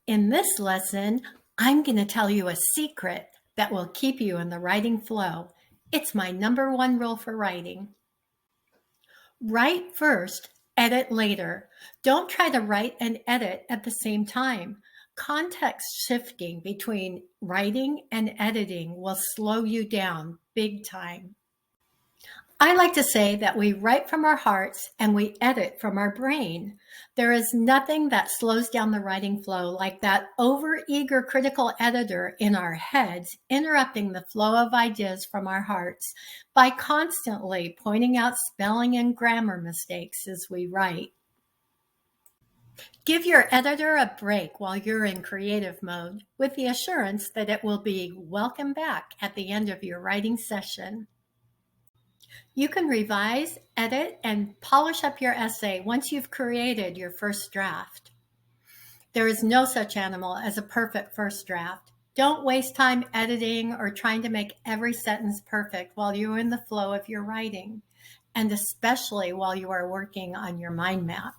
In this lesson, I'm going to tell you a secret that will keep you in the writing flow. It's my number one rule for writing. Write first, edit later. Don't try to write and edit at the same time. Context shifting between writing and editing will slow you down big time. I like to say that we write from our hearts and we edit from our brain. There is nothing that slows down the writing flow like that overeager critical editor in our heads interrupting the flow of ideas from our hearts by constantly pointing out spelling and grammar mistakes as we write. Give your editor a break while you're in creative mode with the assurance that it will be welcome back at the end of your writing session. You can revise, edit, and polish up your essay once you've created your first draft. There is no such animal as a perfect first draft. Don't waste time editing or trying to make every sentence perfect while you're in the flow of your writing, and especially while you are working on your mind map.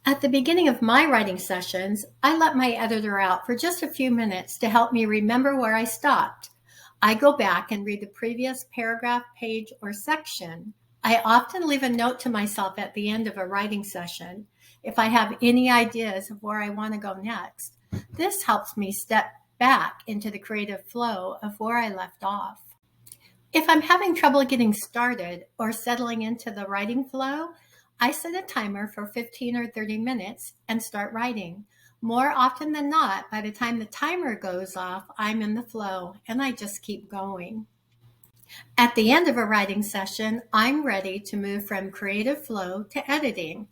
At the beginning of my writing sessions, I let my editor out for just a few minutes to help me remember where I stopped. I go back and read the previous paragraph, page, or section. I often leave a note to myself at the end of a writing session if I have any ideas of where I want to go next. This helps me step back into the creative flow of where I left off. If I'm having trouble getting started or settling into the writing flow, I set a timer for 15 or 30 minutes and start writing. More often than not, by the time the timer goes off, I'm in the flow and I just keep going. At the end of a writing session, I'm ready to move from creative flow to editing.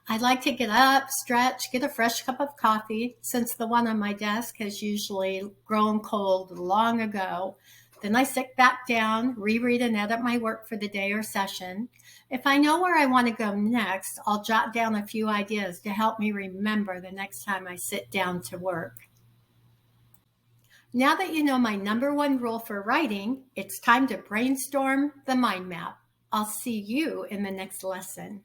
I like to get up, stretch, get a fresh cup of coffee, since the one on my desk has usually grown cold long ago. Then I sit back down, reread and edit my work for the day or session. If I know where I want to go next, I'll jot down a few ideas to help me remember the next time I sit down to work. Now that you know my number one rule for writing, it's time to brainstorm the mind map. I'll see you in the next lesson.